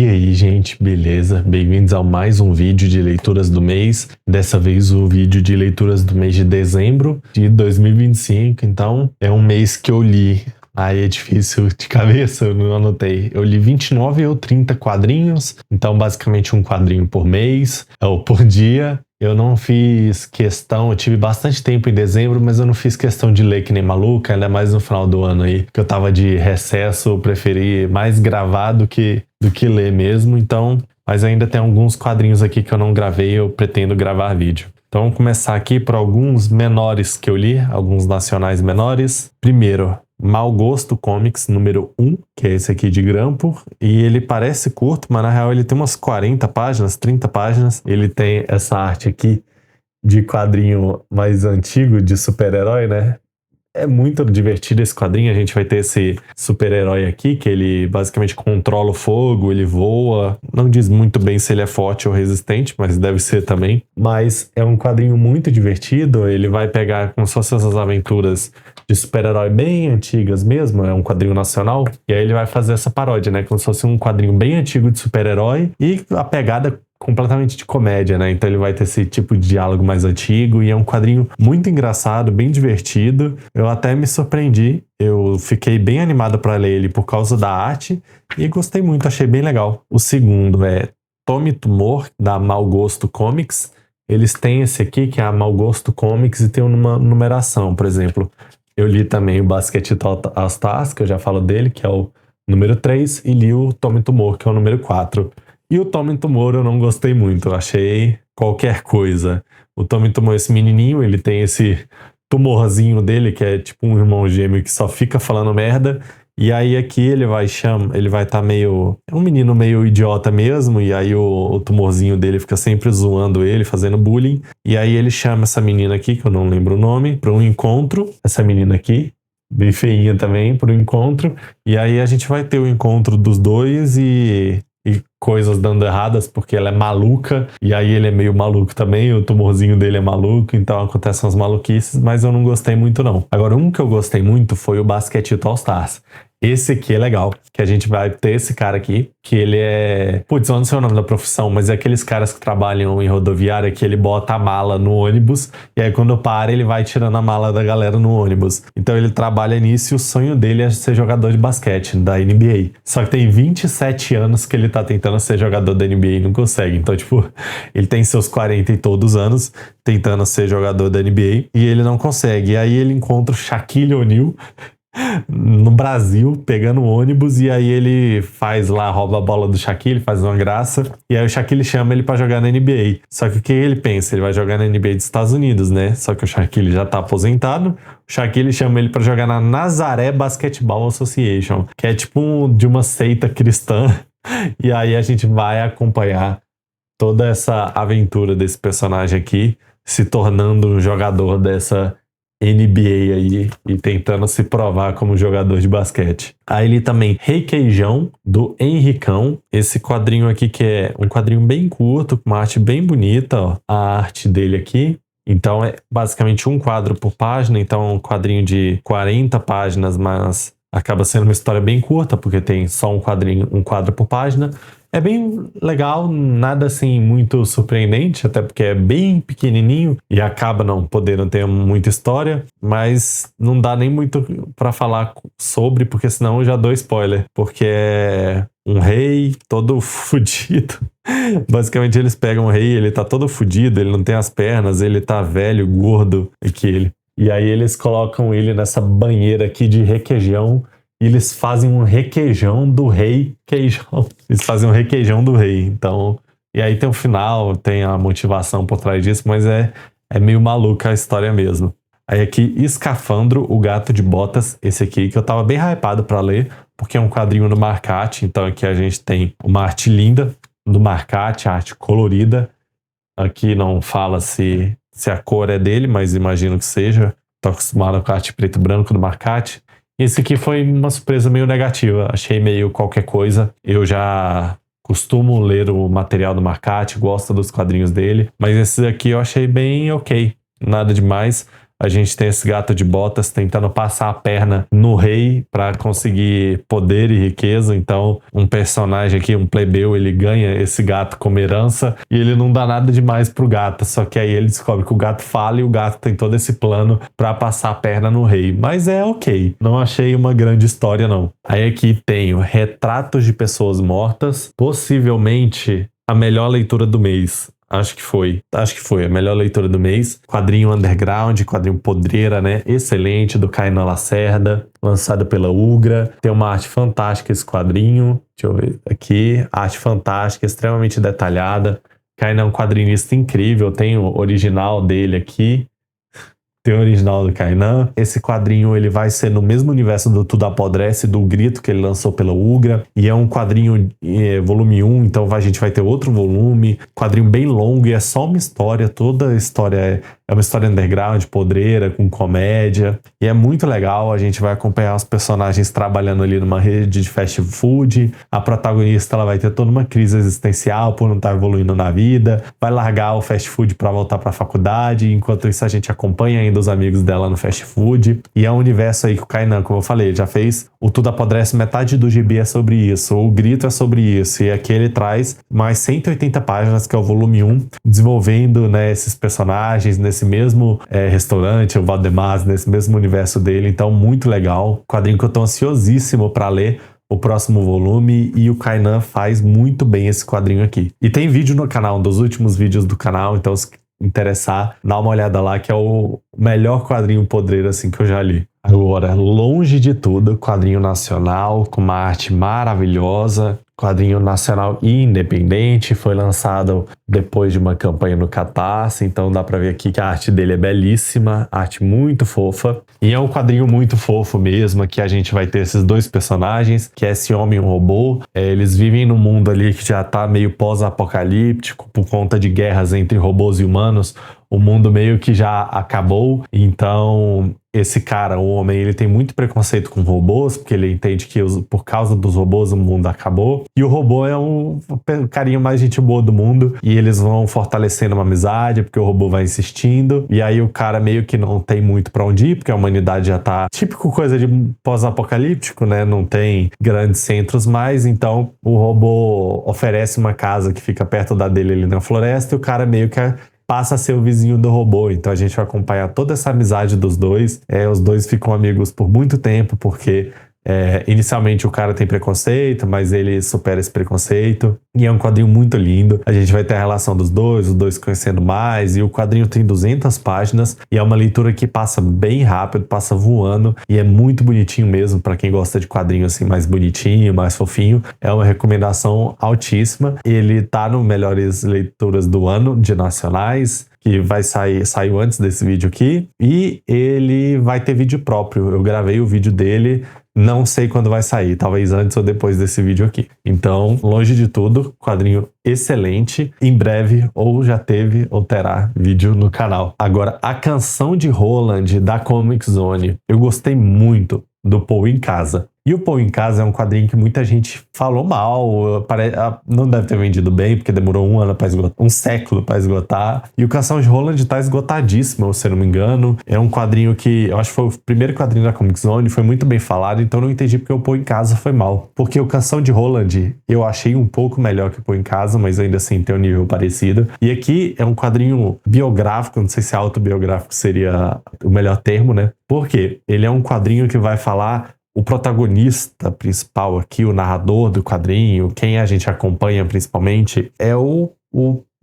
E aí, gente, beleza? Bem-vindos a mais um vídeo de leituras do mês. Dessa vez o vídeo de leituras do mês de dezembro de 2025. Então, é um mês que eu li. Aí é difícil de cabeça, eu não anotei. Eu li 29 ou 30 quadrinhos. Então, basicamente um quadrinho por mês ou por dia. Eu não fiz questão, eu tive bastante tempo em dezembro, mas eu não fiz questão de ler que nem maluca, ainda mais no final do ano aí, que eu tava de recesso, eu preferi mais gravar do que ler mesmo, então, mas ainda tem alguns quadrinhos aqui que eu não gravei, eu pretendo gravar vídeo. Então vamos começar aqui por alguns menores que eu li, alguns nacionais menores. Primeiro, Mau Gosto Comics número 1, que é esse aqui de grampo, e ele parece curto, mas na real ele tem umas 40 páginas, 30 páginas. Ele tem essa arte aqui de quadrinho mais antigo, de super-herói, né? É muito divertido esse quadrinho, a gente vai ter esse super-herói aqui, que ele basicamente controla o fogo, ele voa, não diz muito bem se ele é forte ou resistente, mas deve ser também. Mas é um quadrinho muito divertido, ele vai pegar como se fossem essas aventuras de super-herói bem antigas mesmo, é um quadrinho nacional, e aí ele vai fazer essa paródia, né, como se fosse um quadrinho bem antigo de super-herói, e a pegada completamente de comédia, né? Então ele vai ter esse tipo de diálogo mais antigo e é um quadrinho muito engraçado, bem divertido. Eu até me surpreendi, eu fiquei bem animado para ler ele por causa da arte e gostei muito, achei bem legal. O segundo é Tome Tumor, da Mau Gosto Comics. Eles têm esse aqui, que é a Mau Gosto Comics, e tem uma numeração, por exemplo. Eu li também o Basquete All Stars, que eu já falo dele, que é o número 3, e li o Tome Tumor, que é o número 4. E o Tome Tumor eu não gostei muito, eu achei qualquer coisa. O Tome Tumor, esse menininho, ele tem esse tumorzinho dele, que é tipo um irmão gêmeo que só fica falando merda. E aí aqui ele vai estar meio... É um menino meio idiota mesmo, e aí o tumorzinho dele fica sempre zoando ele, fazendo bullying. E aí ele chama essa menina aqui, que eu não lembro o nome, para um encontro. Essa menina aqui, bem feinha também, para um encontro. E aí a gente vai ter o encontro dos dois e coisas dando erradas, porque ela é maluca, e aí ele é meio maluco também, o tumorzinho dele é maluco, então acontecem as maluquices, mas eu não gostei muito não. Agora, um que eu gostei muito foi o Basquete All Stars. Esse aqui é legal, que a gente vai ter esse cara aqui, que ele é... Putz, eu não sei o nome da profissão, mas é aqueles caras que trabalham em rodoviária que ele bota a mala no ônibus, e aí quando para ele vai tirando a mala da galera no ônibus. Então ele trabalha nisso e o sonho dele é ser jogador de basquete, da NBA. Só que tem 27 anos que ele tá tentando ser jogador da NBA e não consegue. Então, tipo, ele tem seus 40 e todos anos tentando ser jogador da NBA e ele não consegue. E aí ele encontra o Shaquille O'Neal no Brasil, pegando ônibus, e aí ele faz lá, rouba a bola do Shaquille, faz uma graça, e aí o Shaquille chama ele pra jogar na NBA. Só que o que ele pensa? Ele vai jogar na NBA dos Estados Unidos, né? Só que o Shaquille já tá aposentado, o Shaquille chama ele pra jogar na Nazaré Basketball Association, que é tipo de uma seita cristã, e aí a gente vai acompanhar toda essa aventura desse personagem aqui, se tornando um jogador dessa NBA aí e tentando se provar como jogador de basquete. Aí ele também Requeijão, do Henricão. Esse quadrinho aqui que é um quadrinho bem curto, com uma arte bem bonita, ó. A arte dele aqui. Então é basicamente um quadro por página, então é um quadrinho de 40 páginas, mas acaba sendo uma história bem curta, porque tem só um quadro por página. É bem legal, nada assim muito surpreendente, até porque é bem pequenininho e acaba não podendo ter muita história, mas não dá nem muito pra falar sobre, porque senão eu já dou spoiler, porque é um rei todo fudido. Basicamente eles pegam o rei, ele tá todo fudido, ele não tem as pernas, ele tá velho, gordo, e aí eles colocam ele nessa banheira aqui de requeijão. E eles fazem um requeijão do rei queijão. Eles fazem um requeijão do rei. Então, e aí tem o final, tem a motivação por trás disso, mas é meio maluca a história mesmo. Aí aqui, Escafandro, o Gato de Botas, esse aqui, que eu tava bem hypado pra ler, porque é um quadrinho do Marcate. Então aqui a gente tem uma arte linda do Marcate, arte colorida. Aqui não fala se a cor é dele, mas imagino que seja. Tô acostumado com a arte preto e branco do Marcate. Esse aqui foi uma surpresa meio negativa, achei meio qualquer coisa. Eu já costumo ler o material do Marcate, gosto dos quadrinhos dele, mas esse aqui eu achei bem ok, nada demais. a gente tem esse gato de botas tentando passar a perna no rei para conseguir poder e riqueza. Então, um personagem aqui, um plebeu, ele ganha esse gato como herança e ele não dá nada demais pro gato. Só que aí ele descobre que o gato fala e o gato tem todo esse plano para passar a perna no rei. Mas é ok. Não achei uma grande história, não. Aí aqui tenho retratos de pessoas mortas, possivelmente a melhor leitura do mês. Acho que foi a melhor leitura do mês. Quadrinho underground, quadrinho podreira, né? Excelente, do Kainan Lacerda, lançado pela Ugra. Tem uma arte fantástica esse quadrinho. Deixa eu ver aqui. Arte fantástica, extremamente detalhada. Kainan é um quadrinista incrível. Tem o original dele aqui. Tem o original do Kainan. Esse quadrinho ele vai ser no mesmo universo do Tudo Apodrece, do Grito, que ele lançou pela Ugra. E é um quadrinho volume 1, então a gente vai ter outro volume. Quadrinho bem longo e é só uma história. Toda a história é uma história underground, podreira, com comédia. E é muito legal. A gente vai acompanhar os personagens trabalhando ali numa rede de fast food. A protagonista ela vai ter toda uma crise existencial por não estar evoluindo na vida. Vai largar o fast food para voltar para a faculdade. Enquanto isso a gente acompanha ainda os amigos dela no fast food. E é um universo aí que o Kainan, como eu falei, já fez o Tudo Apodrece, metade do gibi é sobre isso. O Grito é sobre isso. E aqui ele traz mais 180 páginas, que é o volume 1, desenvolvendo, né, esses personagens nesse mesmo restaurante, o Valdemar, nesse mesmo universo dele. Então, muito legal. Quadrinho que eu tô ansiosíssimo para ler o próximo volume, e o Kainan faz muito bem esse quadrinho aqui. E tem vídeo no canal, um dos últimos vídeos do canal, então se interessar, dá uma olhada lá, que é o melhor quadrinho podreiro assim que eu já li. Agora, longe de tudo, quadrinho nacional com uma arte maravilhosa, quadrinho nacional e independente, foi lançado depois de uma campanha no Catarse, então dá pra ver aqui que a arte dele é belíssima, arte muito fofa, e é um quadrinho muito fofo mesmo, que a gente vai ter esses dois personagens, que é esse homem e um robô. Eles vivem num mundo ali que já tá meio pós-apocalíptico, por conta de guerras entre robôs e humanos. O mundo meio que já acabou, então esse cara, o homem, ele tem muito preconceito com robôs, porque ele entende que por causa dos robôs o mundo acabou. E o robô é o carinha mais gente boa do mundo, e eles vão fortalecendo uma amizade, porque o robô vai insistindo. E aí o cara meio que não tem muito pra onde ir, porque a humanidade já tá típico coisa de pós-apocalíptico, né? Não tem grandes centros mais, então o robô oferece uma casa que fica perto da dele ali na floresta, e o cara meio que passa a ser o vizinho do robô. Então a gente vai acompanhar toda essa amizade dos dois. Os dois ficam amigos por muito tempo, porque inicialmente o cara tem preconceito, mas ele supera esse preconceito. E é um quadrinho muito lindo. A gente vai ter a relação dos dois, os dois conhecendo mais. E o quadrinho tem 200 páginas. E é uma leitura que passa bem rápido, passa voando. E é muito bonitinho mesmo, para quem gosta de quadrinho assim mais bonitinho, mais fofinho. É uma recomendação altíssima. Ele tá no Melhores Leituras do Ano de Nacionais, que saiu antes desse vídeo aqui. E ele vai ter vídeo próprio. Eu gravei o vídeo dele. Não sei quando vai sair, talvez antes ou depois desse vídeo aqui. Então, longe de tudo, quadrinho excelente. Em breve, ou já teve, ou terá vídeo no canal. Agora, a Canção de Roland, da Comic Zone. Eu gostei muito do Poe em Casa. E o Poe em Casa é um quadrinho que muita gente falou mal, não deve ter vendido bem, porque demorou um século para esgotar. E o Canção de Roland tá esgotadíssimo, se eu não me engano. É um quadrinho que, eu acho que foi o primeiro quadrinho da Comic Zone, foi muito bem falado, então não entendi porque o Poe em Casa foi mal. Porque o Canção de Roland eu achei um pouco melhor que o Poe em Casa, mas ainda assim tem um nível parecido. E aqui é um quadrinho biográfico, não sei se autobiográfico seria o melhor termo, né? Porque ele é um quadrinho que vai falar. O protagonista principal aqui, o narrador do quadrinho, quem a gente acompanha principalmente, é o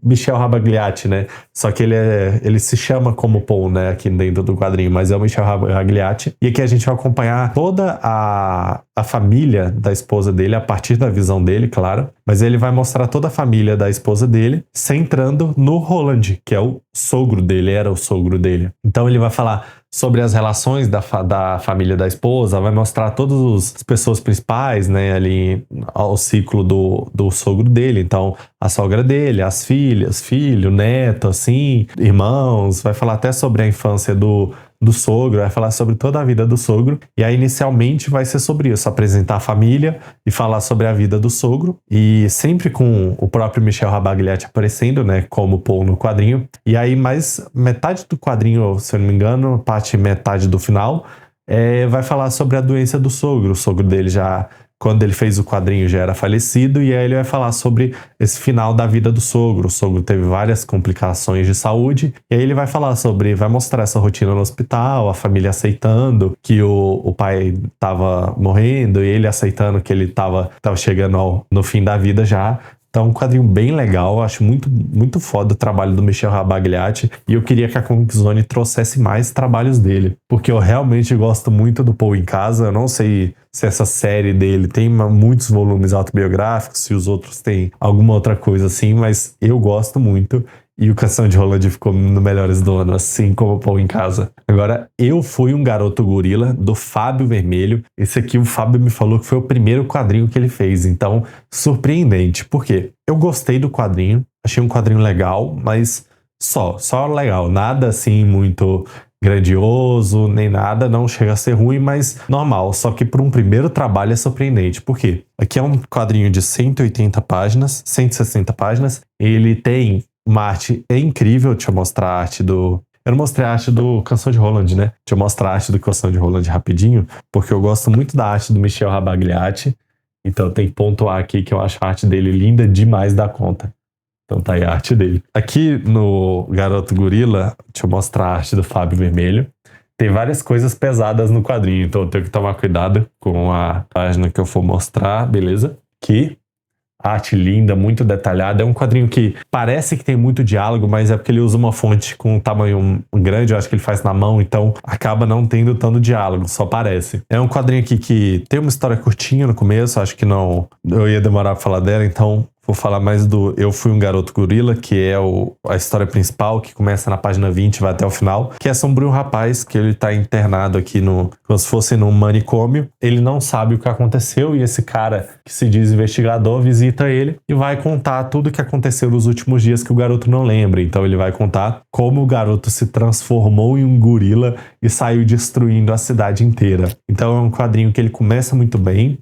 Michel Rabagliati, né? Só que ele se chama como Poe, né? Aqui dentro do quadrinho, mas é o Michel Rabagliati. E aqui a gente vai acompanhar toda a família da esposa dele, a partir da visão dele, claro. Mas ele vai mostrar toda a família da esposa dele, centrando no Roland, que é o sogro dele, era o sogro dele. Então ele vai falar sobre as relações da família da esposa, vai mostrar todas as pessoas principais, né, ali ao ciclo do sogro dele. Então, a sogra dele, as filhas, filho, neto, assim, irmãos, vai falar até sobre a infância do do sogro, vai falar sobre toda a vida do sogro. E aí, inicialmente, vai ser sobre isso, apresentar a família e falar sobre a vida do sogro. E sempre com o próprio Michel Rabagliati aparecendo, né, como Paul no quadrinho. E aí, mais metade do quadrinho, se eu não me engano, metade do final, vai falar sobre a doença do sogro. O sogro dele já, quando ele fez o quadrinho, já era falecido, e aí ele vai falar sobre esse final da vida do sogro. O sogro teve várias complicações de saúde, e aí ele vai falar vai mostrar essa rotina no hospital, a família aceitando que o pai tava morrendo, e ele aceitando que ele tava chegando no fim da vida já. Então, um quadrinho bem legal, acho muito, muito foda o trabalho do Michel Rabagliati, e eu queria que a Comic Zone trouxesse mais trabalhos dele, porque eu realmente gosto muito do Paul em Casa. Eu não sei se essa série dele tem muitos volumes autobiográficos, se os outros têm alguma outra coisa assim, mas eu gosto muito. E o Canção de Roland ficou no Melhores do Ano, assim como o Paul em Casa. Agora, Eu Fui um Garoto Gorila, do Fábio Vermelho. Esse aqui o Fábio me falou que foi o primeiro quadrinho que ele fez, então surpreendente. Por quê? Eu gostei do quadrinho, achei um quadrinho legal, mas só legal. Nada assim muito grandioso, nem nada, não chega a ser ruim, mas normal. Só que para um primeiro trabalho é surpreendente. Por quê? Aqui é um quadrinho de 180 páginas, 160 páginas. Ele tem uma arte incrível. Deixa eu mostrar a arte do... Eu não mostrei a arte do Canção de Roland, né? Deixa eu mostrar a arte do Canção de Roland rapidinho, porque eu gosto muito da arte do Michel Rabagliati. Então tem que pontuar aqui que eu acho a arte dele linda demais da conta. Então tá aí a arte dele. Aqui no Garoto Gorila, deixa eu mostrar a arte do Fábio Vermelho. Tem várias coisas pesadas no quadrinho, então eu tenho que tomar cuidado com a página que eu for mostrar, beleza? Aqui, arte linda, muito detalhada. É um quadrinho que parece que tem muito diálogo, mas é porque ele usa uma fonte com um tamanho grande, eu acho que ele faz na mão, então acaba não tendo tanto diálogo, só parece. É um quadrinho aqui que tem uma história curtinha no começo, acho que não... Eu ia demorar pra falar dela, então... Vou falar mais do Eu Fui um Garoto Gorila, que é a história principal, que começa na página 20 e vai até o final, que é sobre um rapaz que ele tá internado aqui como se fosse num manicômio. Ele não sabe o que aconteceu, e esse cara, que se diz investigador, visita ele e vai contar tudo o que aconteceu nos últimos dias que o garoto não lembra. Então ele vai contar como o garoto se transformou em um gorila e saiu destruindo a cidade inteira. Então é um quadrinho que ele começa muito bem.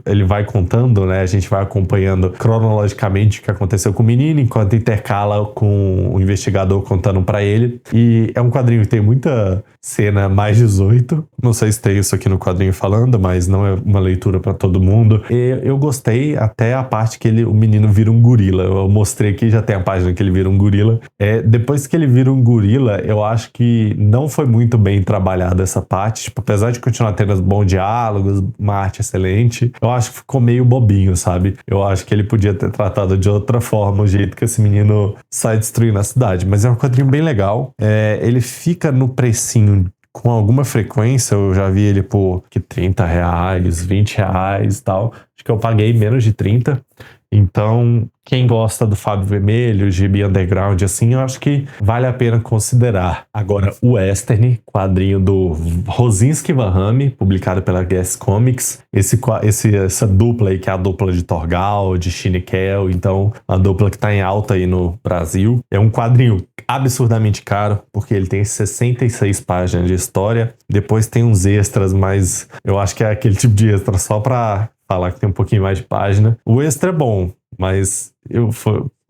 Ele vai contando, né? A gente vai acompanhando cronologicamente o que aconteceu com o menino, enquanto intercala com o investigador contando pra ele. E é um quadrinho que tem muita cena mais 18. Não sei se tem isso aqui no quadrinho falando, mas não é uma leitura pra todo mundo. E eu gostei até a parte que o menino vira um gorila. Eu mostrei aqui, já tem a página que ele vira um gorila. Depois que ele vira um gorila, eu acho que não foi muito bem trabalhada essa parte. Tipo, apesar de continuar tendo bons diálogos, uma arte excelente, eu acho que ficou meio bobinho, sabe? Eu acho que ele podia ter tratado de outra forma o jeito que esse menino sai destruindo a cidade. Mas é um quadrinho bem legal. Ele fica no precinho com alguma frequência. Eu já vi ele por R$30, R$20 e tal. Acho que eu paguei menos de 30. Então, quem gosta do Fábio Vermelho, gibi underground, assim, eu acho que vale a pena considerar. Agora, o Western, quadrinho do Rosinski Van Hamme, publicado pela Guess Comics. Essa dupla aí, que é a dupla de Torgal, de Shinikel, então, a dupla que tá em alta aí no Brasil. É um quadrinho absurdamente caro, porque ele tem 66 páginas de história. Depois tem uns extras, mas eu acho que é aquele tipo de extra só pra falar que tem um pouquinho mais de página. O extra é bom, mas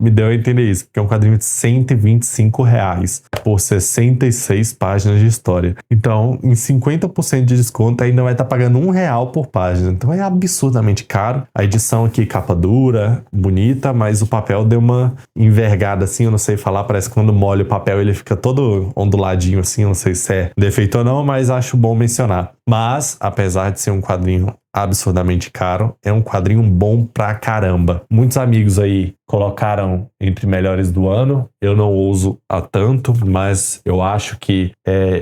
me deu a entender isso, porque é um quadrinho de R$125 por 66 páginas de história. Então, em 50% de desconto, ainda vai estar pagando R$1 por página. Então é absurdamente caro. A edição aqui, capa dura, bonita, mas o papel deu uma envergada assim, eu não sei falar, parece que quando molha o papel ele fica todo onduladinho assim, eu não sei se é defeito ou não, mas acho bom mencionar. Mas, apesar de ser um quadrinho absurdamente caro, é um quadrinho bom pra caramba. Muitos amigos aí colocaram entre melhores do ano. Eu não uso a tanto, mas eu acho que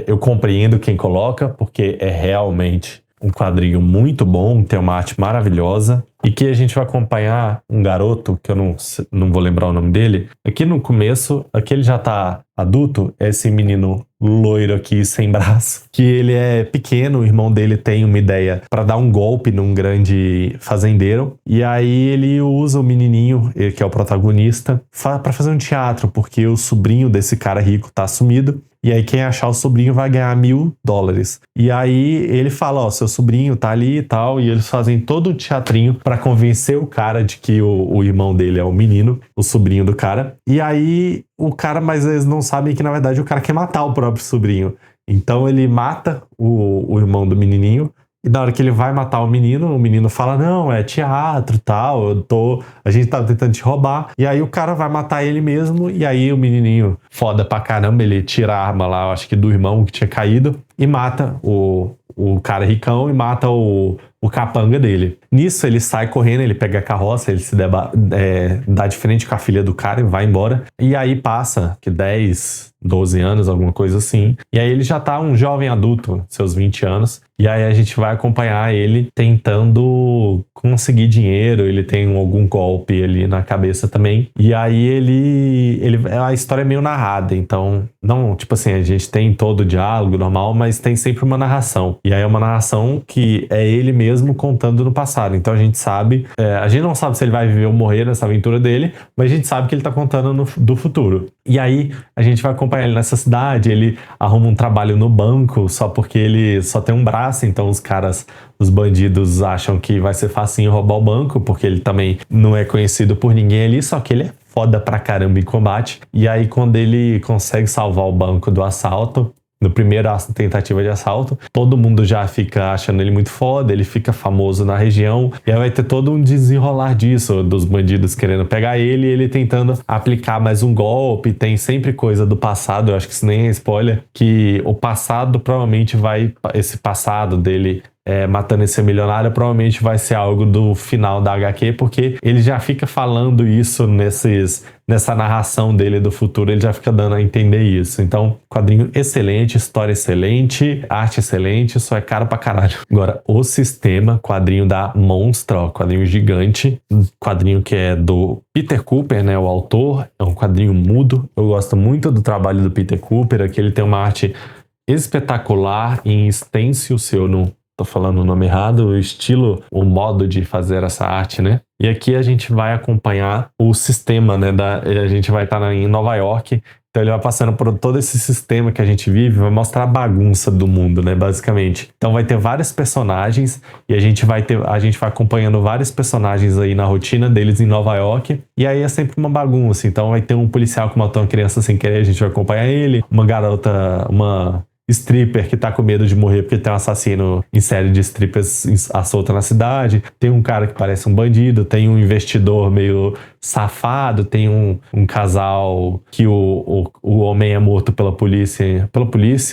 eu compreendo quem coloca, porque é realmente um quadrinho muito bom, tem uma arte maravilhosa. e que a gente vai acompanhar um garoto, que eu não vou lembrar o nome dele. Aqui no começo, aqui ele já tá adulto, é esse menino loiro aqui sem braço, que ele é pequeno, o irmão dele tem uma ideia para dar um golpe num grande fazendeiro, e aí ele usa o menininho, ele que é o protagonista, para fazer um teatro, porque o sobrinho desse cara rico tá sumido. E aí quem achar o sobrinho vai ganhar $1.000. E aí ele fala, ó, seu sobrinho tá ali e tal, e eles fazem todo o teatrinho pra convencer o cara de que o irmão dele é o menino, o sobrinho do cara. E aí o cara, mas eles não sabem que na verdade o cara quer matar o próprio sobrinho. Então ele mata o irmão do menininho. E na hora que ele vai matar o menino fala, não, é teatro e tal, a gente tá tentando te roubar. E aí o cara vai matar ele mesmo, e aí o menininho, foda pra caramba, ele tira a arma lá, acho que do irmão que tinha caído, e mata o cara ricão, e mata o capanga dele. Nisso ele sai correndo, ele pega a carroça, ele se dá de frente com a filha do cara e vai embora. E aí passa que 10, 12 anos, alguma coisa assim. E aí ele já tá um jovem adulto, seus 20 anos. E aí a gente vai acompanhar ele tentando conseguir dinheiro, ele tem algum golpe ali na cabeça também. E aí a história é meio narrada, então não, tipo assim, a gente tem todo o diálogo normal, mas tem sempre uma narração. E aí é uma narração que é ele mesmo contando no passado. Então a gente sabe, a gente não sabe se ele vai viver ou morrer nessa aventura dele, mas a gente sabe que ele tá contando do futuro. E aí a gente vai acompanhar ele nessa cidade, ele arruma um trabalho no banco só porque ele só tem um braço, então os bandidos acham que vai ser facinho roubar o banco, porque ele também não é conhecido por ninguém ali, só que ele é foda pra caramba em combate. E aí quando ele consegue salvar o banco do assalto, no primeiro tentativa de assalto, todo mundo já fica achando ele muito foda, ele fica famoso na região, e aí vai ter todo um desenrolar disso, dos bandidos querendo pegar ele, e ele tentando aplicar mais um golpe. Tem sempre coisa do passado, eu acho que isso nem é spoiler, que o passado provavelmente esse passado dele matando esse milionário provavelmente vai ser algo do final da HQ, porque ele já fica falando isso nessa narração dele do futuro, ele já fica dando a entender isso. Então, quadrinho excelente, história excelente, arte excelente, só é caro pra caralho. Agora, o sistema, quadrinho da Monstra, ó, quadrinho gigante, quadrinho que é do Peter Cooper, né, o autor, é um quadrinho mudo. Eu gosto muito do trabalho do Peter Cooper, aqui ele tem uma arte espetacular em stencil, se eu não tô falando o nome errado, o estilo, o modo de fazer essa arte, né? E aqui a gente vai acompanhar o sistema, né? A gente vai estar em Nova York, então ele vai passando por todo esse sistema que a gente vive, vai mostrar a bagunça do mundo, né? Basicamente. Então vai ter vários personagens e a gente vai acompanhando vários personagens aí na rotina deles em Nova York, e aí é sempre uma bagunça. Então vai ter um policial que matou uma criança sem querer, a gente vai acompanhar ele, uma garota, uma stripper que tá com medo de morrer porque tem um assassino em série de strippers à solta na cidade, tem um cara que parece um bandido, tem um investidor meio safado, tem um casal que o homem é morto pela polícia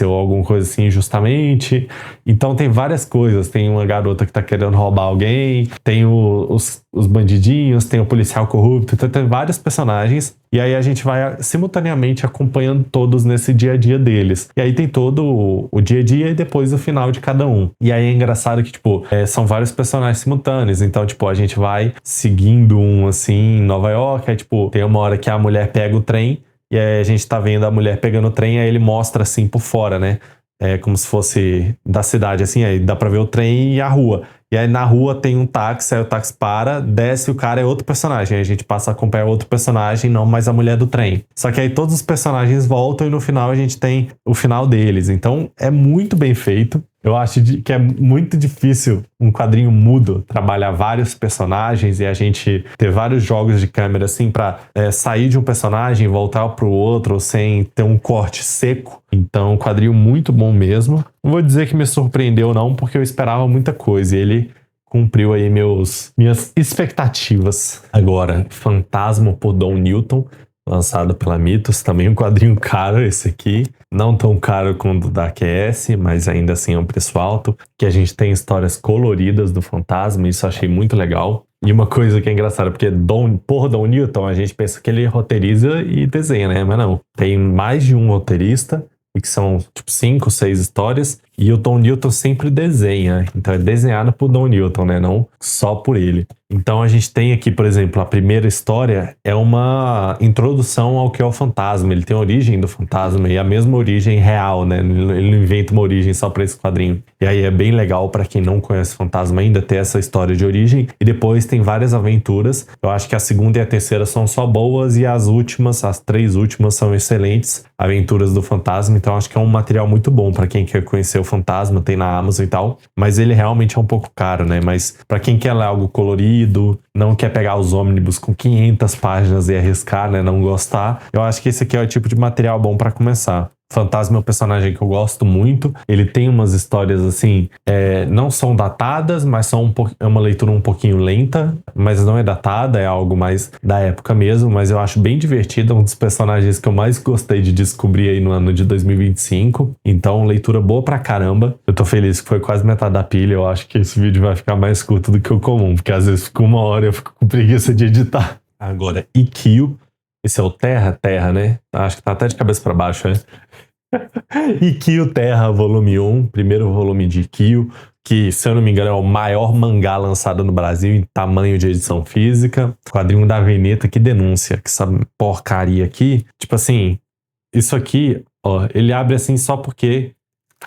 ou alguma coisa assim injustamente. Então tem várias coisas, tem uma garota que tá querendo roubar alguém, tem os bandidinhos, tem o policial corrupto, então tem vários personagens, e aí a gente vai simultaneamente acompanhando todos nesse dia a dia deles. E aí tem todo o dia a dia e depois o final de cada um. E aí é engraçado que, tipo, são vários personagens simultâneos, então, tipo, a gente vai seguindo um, assim, em Nova York, aí, tipo, tem uma hora que a mulher pega o trem, e aí a gente tá vendo a mulher pegando o trem, aí ele mostra, assim, por fora, né? É como se fosse da cidade, assim, aí dá pra ver o trem e a rua. E aí na rua tem um táxi, aí o táxi para, desce, o cara é outro personagem. Aí a gente passa a acompanhar outro personagem, não mais a mulher do trem. Só que aí todos os personagens voltam e no final a gente tem o final deles. Então é muito bem feito. Eu acho que é muito difícil um quadrinho mudo trabalhar vários personagens e a gente ter vários jogos de câmera assim pra sair de um personagem e voltar pro outro sem ter um corte seco. Então, um quadrinho muito bom mesmo. Não vou dizer que me surpreendeu não, porque eu esperava muita coisa e ele cumpriu aí minhas expectativas. Agora, Fantasma por Don Newton, lançado pela Mitos, também um quadrinho caro esse aqui, não tão caro quanto o da QS, mas ainda assim é um preço alto, que a gente tem histórias coloridas do Fantasma, isso eu achei muito legal. E uma coisa que é engraçada, porque Don Newton, a gente pensa que ele roteiriza e desenha, né? Mas não, tem mais de um roteirista, e que são tipo 5, 6 histórias, E o Tom Newton sempre desenha, então é desenhado por Tom Newton, né? Não só por ele. Então a gente tem aqui, por exemplo, a primeira história é uma introdução ao que é o fantasma. Ele tem a origem do fantasma e a mesma origem real, né? Ele não inventa uma origem só para esse quadrinho. E aí é bem legal para quem não conhece fantasma ainda ter essa história de origem. E depois tem várias aventuras. Eu acho que a segunda e a terceira são só boas e as últimas, as 3 últimas são excelentes. Aventuras do fantasma. Então acho que é um material muito bom para quem quer conhecer o fantasma. Tem na Amazon e tal. Mas ele realmente é um pouco caro, né? Mas para quem quer ler algo colorido, não quer pegar os ônibus com 500 páginas e arriscar, né, não gostar, eu acho que esse aqui é o tipo de material bom para começar. Fantasma é um personagem que eu gosto muito. Ele tem umas histórias assim, não são datadas, mas é uma leitura um pouquinho lenta, mas não é datada, é algo mais da época mesmo, mas eu acho bem divertido, é um dos personagens que eu mais gostei de descobrir aí no ano de 2025. Então, leitura boa pra caramba. Eu tô feliz que foi quase metade da pilha. Eu acho que esse vídeo vai ficar mais curto do que o comum, porque às vezes fica 1 hora e eu fico com preguiça de editar. Agora, Ikkyo. Esse é o Terra, né? Acho que tá até de cabeça pra baixo, né? Ikkyo Terra, volume 1, primeiro volume de Ikkyo, que, se eu não me engano, é o maior mangá lançado no Brasil em tamanho de edição física. Quadrinho da Veneta, que denúncia, que essa porcaria aqui. Tipo assim, isso aqui, ó, ele abre assim só porque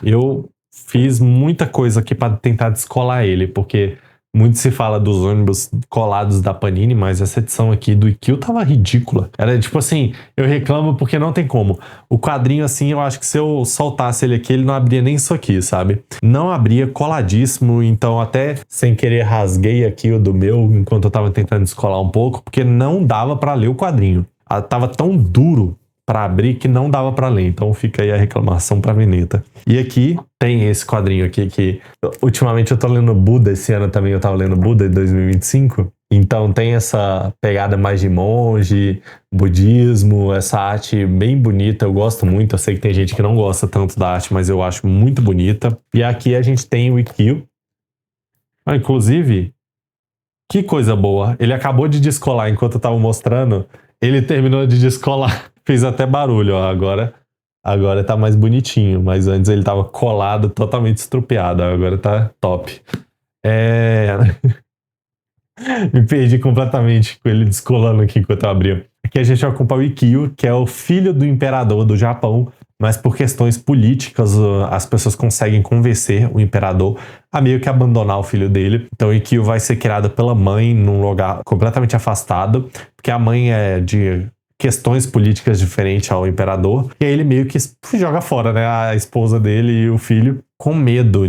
eu fiz muita coisa aqui para tentar descolar ele, porque muito se fala dos ônibus colados da Panini, mas essa edição aqui do Ikkyo tava ridícula. Era tipo assim, eu reclamo porque não tem como. O quadrinho assim, eu acho que se eu soltasse ele aqui, ele não abria nem isso aqui, sabe? Não abria, coladíssimo, então até sem querer rasguei aqui o do meu, enquanto eu tava tentando descolar um pouco, porque não dava para ler o quadrinho. Tava tão duro para abrir que não dava para ler. Então fica aí a reclamação para Veneta. E aqui tem esse quadrinho aqui que ultimamente eu tô lendo Buda, esse ano também eu tava lendo Buda de 2025. Então tem essa pegada mais de monge, budismo, essa arte bem bonita, eu gosto muito. Eu sei que tem gente que não gosta tanto da arte, mas eu acho muito bonita. E aqui a gente tem o Ikkyo. Inclusive, que coisa boa. Ele acabou de descolar enquanto eu tava mostrando. Ele terminou de descolar. Fez até barulho, ó. Agora tá mais bonitinho. Mas antes ele tava colado, totalmente estrupiado. Agora tá top. Me perdi completamente com ele descolando aqui enquanto eu abria. Aqui a gente vai acompanhar o Ikkyo, que é o filho do imperador do Japão. Mas por questões políticas, as pessoas conseguem convencer o imperador a meio que abandonar o filho dele. Então o Ikkyo vai ser criado pela mãe num lugar completamente afastado, porque a mãe é de questões políticas diferentes ao imperador, e aí ele meio que joga fora, né, a esposa dele e o filho, com medo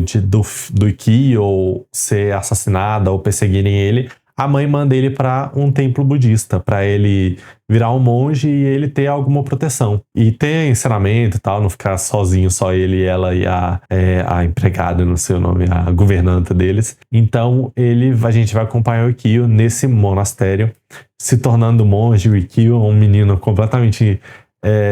do Ikkyo ser assassinada ou perseguirem ele. A mãe manda ele para um templo budista, para ele virar um monge e ele ter alguma proteção. E ter ensinamento e tal, não ficar sozinho, só ele, ela e a empregada, não sei o nome, a governanta deles. Então a gente vai acompanhar o Ikkyo nesse monastério, se tornando monge. O Ikkyo é um menino completamente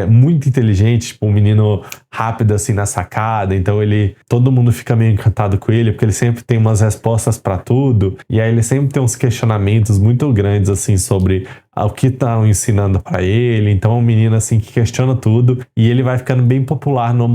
muito inteligente, tipo um menino rápido assim na sacada, então todo mundo fica meio encantado com ele, porque ele sempre tem umas respostas para tudo, e aí ele sempre tem uns questionamentos muito grandes assim sobre o que estão ensinando para ele. Então é um menino assim que questiona tudo, e ele vai ficando bem popular no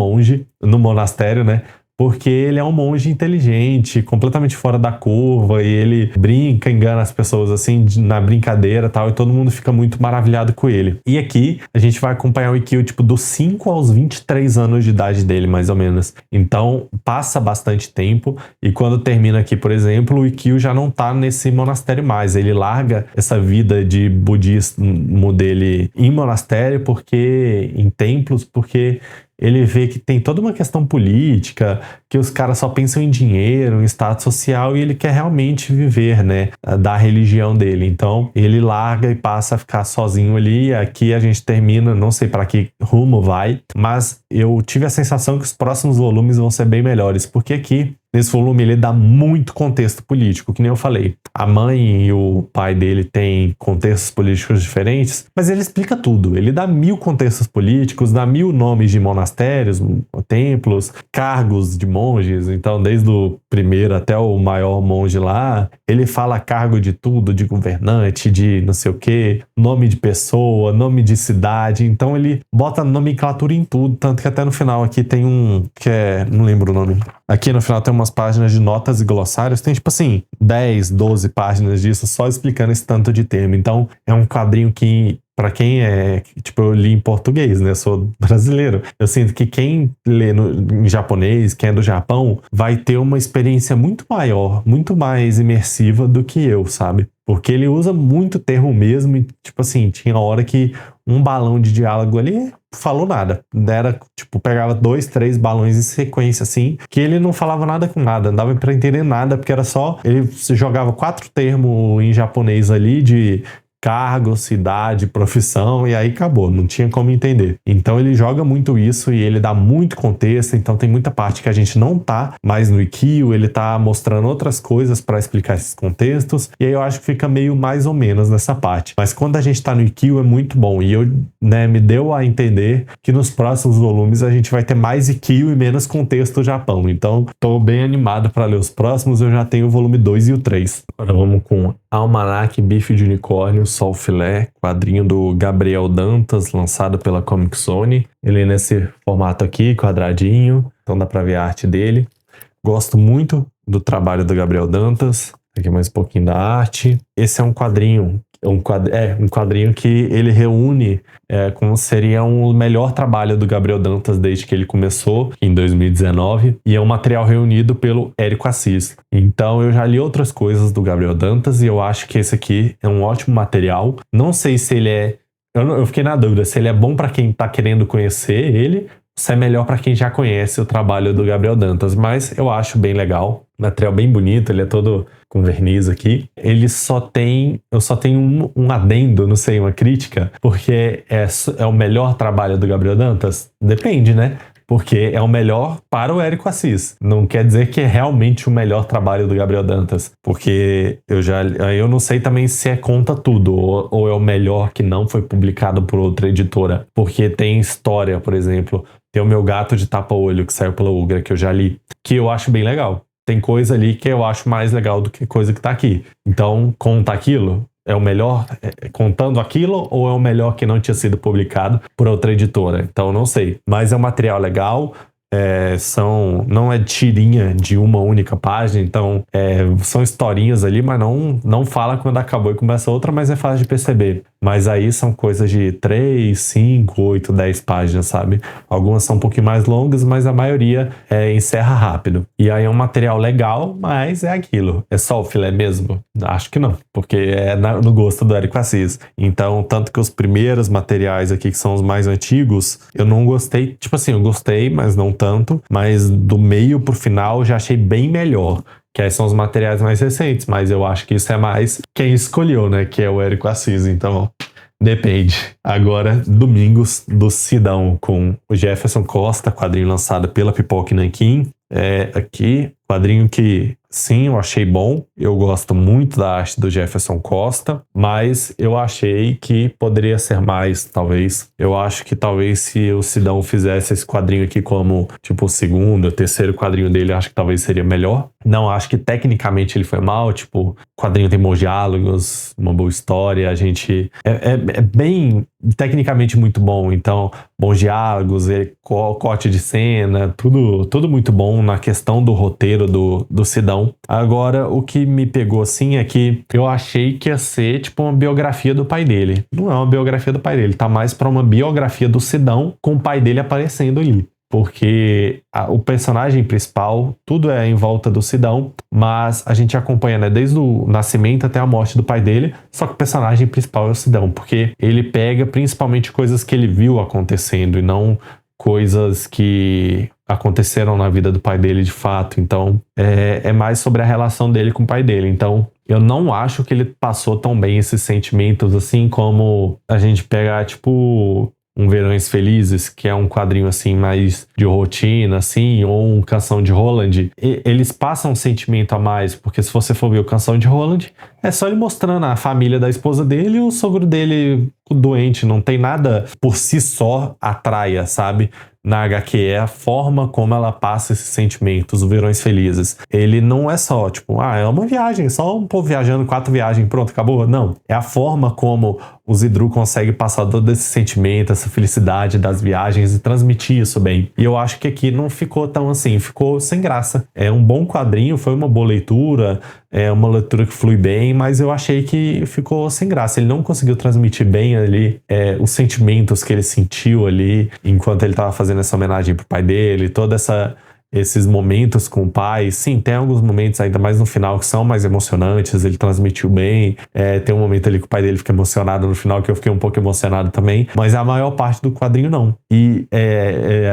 monastério, né? Porque ele é um monge inteligente, completamente fora da curva, e ele brinca, engana as pessoas assim na brincadeira e tal, e todo mundo fica muito maravilhado com ele. E aqui a gente vai acompanhar o Ikkyo tipo dos 5 aos 23 anos de idade dele, mais ou menos. Então passa bastante tempo, e quando termina aqui, por exemplo, o Ikkyo já não tá nesse monastério mais. Ele larga essa vida de budismo dele em monastério, em templos, porque ele vê que tem toda uma questão política, que os caras só pensam em dinheiro, em status social, e ele quer realmente viver, né, da religião dele. Então, ele larga e passa a ficar sozinho ali. Aqui a gente termina, não sei para que rumo vai, mas eu tive a sensação que os próximos volumes vão ser bem melhores, porque aqui nesse volume ele dá muito contexto político, que nem eu falei. A mãe e o pai dele têm contextos políticos diferentes, mas ele explica tudo. Ele dá 1000 contextos políticos, dá 1000 nomes de monastérios, templos, cargos de monges. Então, desde o primeiro até o maior monge lá, ele fala cargo de tudo, de governante, de não sei o quê, nome de pessoa, nome de cidade. Então, ele bota nomenclatura em tudo, tanto que até no final aqui tem um que é, não lembro o nome. Aqui no final tem umas páginas de notas e glossários, tem tipo assim, 10, 12 páginas disso só explicando esse tanto de termo. Então, é um quadrinho que, pra quem é, tipo, eu li em português, né? Eu sou brasileiro. Eu sinto que quem lê em japonês, quem é do Japão, vai ter uma experiência muito maior, muito mais imersiva do que eu, sabe? Porque ele usa muito termo mesmo e, tipo assim, tinha hora que um balão de diálogo ali falou nada. Era, tipo, pegava 2, 3 balões em sequência, assim, que ele não falava nada com nada, não dava pra entender nada, porque era só... Ele jogava 4 termos em japonês ali de cargo, cidade, profissão, e aí acabou, não tinha como entender. Então ele joga muito isso e ele dá muito contexto, então tem muita parte que a gente não tá mais no Ikkyo, ele tá mostrando outras coisas para explicar esses contextos, e aí eu acho que fica meio mais ou menos nessa parte. Mas quando a gente tá no Ikkyo é muito bom, e eu, né, me deu a entender que nos próximos volumes a gente vai ter mais Ikkyo e menos contexto Japão. Então tô bem animado para ler os próximos, eu já tenho o volume 2 e o 3. Agora vamos com Almanac Bife de Unicórnio, Sol Filé, quadrinho do Gabriel Dantas, lançado pela Comic Zone. Ele é nesse formato aqui, quadradinho, então dá pra ver a arte dele. Gosto muito do trabalho do Gabriel Dantas. Aqui mais um pouquinho da arte. Esse é um quadrinho, um quadrinho que ele reúne como seria o melhor trabalho do Gabriel Dantas desde que ele começou, em 2019, e é um material reunido pelo Érico Assis. Então eu já li outras coisas do Gabriel Dantas e eu acho que esse aqui é um ótimo material. Não sei se ele é... Eu fiquei na dúvida se ele é bom para quem tá querendo conhecer ele, se é melhor para quem já conhece o trabalho do Gabriel Dantas, mas eu acho bem legal. Material bem bonito, ele é todo com verniz aqui. Eu só tenho um adendo, não sei, uma crítica, porque é o melhor trabalho do Gabriel Dantas? Depende, né? Porque é o melhor para o Érico Assis. Não quer dizer que é realmente o melhor trabalho do Gabriel Dantas. Porque eu não sei também se conta tudo, ou é o melhor que não foi publicado por outra editora. Porque tem história, por exemplo. Tem o Meu Gato de Tapa-Olho, que saiu pela Ugra, que eu já li, que eu acho bem legal. Tem coisa ali que eu acho mais legal do que coisa que tá aqui. Então, conta aquilo? É o melhor contando aquilo ou é o melhor que não tinha sido publicado por outra editora? Então, não sei. Mas é um material legal. Não é tirinha de uma única página, então são historinhas ali, mas não fala quando acabou e começa outra, mas é fácil de perceber. Mas aí são coisas de 3, 5, 8, 10 páginas, sabe? Algumas são um pouquinho mais longas, mas a maioria encerra rápido. E aí é um material legal, mas é aquilo. É só o filé mesmo? Acho que não, porque é no gosto do Érico Assis. Então, tanto que os primeiros materiais aqui, que são os mais antigos, eu não gostei. Tipo assim, eu gostei, mas não tanto. Mas do meio pro final, já achei bem melhor. Que aí são os materiais mais recentes, mas eu acho que isso é mais quem escolheu, né? Que é o Érico Assis, então depende. Agora, Domingos do Sidão, com o Jefferson Costa, quadrinho lançado pela Pipoca e Nanquim. Aqui, quadrinho que, sim, eu achei bom. Eu gosto muito da arte do Jefferson Costa, mas eu achei que poderia ser mais, talvez. Eu acho que talvez se o Sidão fizesse esse quadrinho aqui como, tipo, o segundo, o terceiro quadrinho dele, acho que talvez seria melhor. Não acho que tecnicamente ele foi mal, tipo, o quadrinho tem bons diálogos, uma boa história, a gente... É bem, tecnicamente muito bom, então, bons diálogos, corte de cena, tudo muito bom na questão do roteiro do Sidão. Agora, o que me pegou assim é que eu achei que ia ser tipo uma biografia do pai dele. Não é uma biografia do pai dele, tá mais pra uma biografia do Sidão com o pai dele aparecendo ali. Porque o personagem principal, tudo é em volta do Sidão, mas a gente acompanha, né, desde o nascimento até a morte do pai dele, só que o personagem principal é o Sidão, porque ele pega principalmente coisas que ele viu acontecendo e não coisas que aconteceram na vida do pai dele de fato. Então, é mais sobre a relação dele com o pai dele. Então, eu não acho que ele passou tão bem esses sentimentos assim como a gente pega, tipo, um Verões Felizes, que é um quadrinho assim mais de rotina, assim, ou um Canção de Roland, eles passam um sentimento a mais, porque se você for ver o Canção de Roland, é só ele mostrando a família da esposa dele e o sogro dele doente, não tem nada por si só atraia, sabe? Na HQ é a forma como ela passa esses sentimentos, os Verões Felizes. Ele não é só, tipo, é uma viagem, só um povo viajando, 4 viagens, pronto, acabou. Não, é a forma como o Zidru consegue passar todo esse sentimento, essa felicidade das viagens e transmitir isso bem. E eu acho que aqui não ficou tão assim, ficou sem graça. É um bom quadrinho, foi uma boa leitura, é uma leitura que flui bem, mas eu achei que ficou sem graça. Ele não conseguiu transmitir bem ali os sentimentos que ele sentiu ali enquanto ele estava fazendo essa homenagem pro pai dele, esses momentos com o pai. Sim, tem alguns momentos, ainda mais no final, que são mais emocionantes, ele transmitiu bem. Tem um momento ali que o pai dele fica emocionado no final, que eu fiquei um pouco emocionado também, mas a maior parte do quadrinho não. E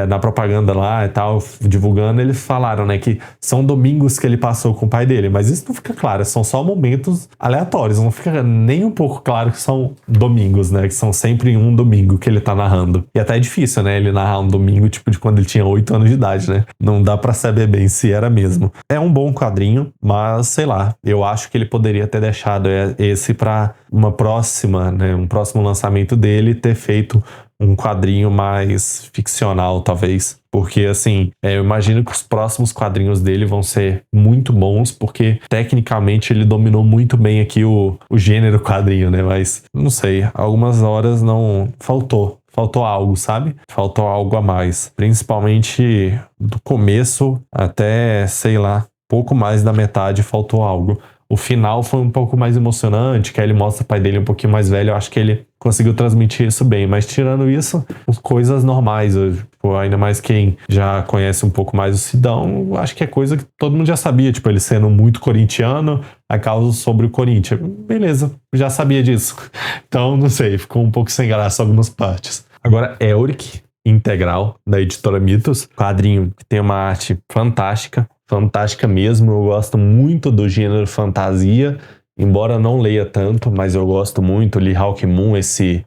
na propaganda lá e tal, divulgando, eles falaram, né, que são domingos que ele passou com o pai dele, mas isso não fica claro, são só momentos aleatórios, não fica nem um pouco claro que são domingos, né, que são sempre um domingo que ele tá narrando. E até é difícil, né, ele narrar um domingo, tipo, de quando ele tinha 8 anos de idade, né, não dá pra saber bem se era mesmo. É um bom quadrinho, mas sei lá, eu acho que ele poderia ter deixado esse pra uma próxima, né, um próximo lançamento dele, ter feito um quadrinho mais ficcional, talvez. Porque, assim, eu imagino que os próximos quadrinhos dele vão ser muito bons, porque tecnicamente ele dominou muito bem aqui o gênero quadrinho, né? Mas, não sei, algumas horas não... Faltou algo, sabe? Faltou algo a mais. Principalmente do começo até, sei lá, pouco mais da metade faltou algo. O final foi um pouco mais emocionante, que aí ele mostra o pai dele um pouquinho mais velho. Eu acho que ele conseguiu transmitir isso bem. Mas tirando isso, coisas normais. Ainda mais quem já conhece um pouco mais o Sidão, acho que é coisa que todo mundo já sabia. Tipo, ele sendo muito corintiano, a causa sobre o Corinthians. Beleza, já sabia disso. Então, não sei, ficou um pouco sem graça algumas partes. Agora, Elric, integral, da editora Mitos. Quadrinho que tem uma arte fantástica. Fantástica mesmo. Eu gosto muito do gênero fantasia. Embora não leia tanto, mas eu gosto muito. Li Hawk Moon esse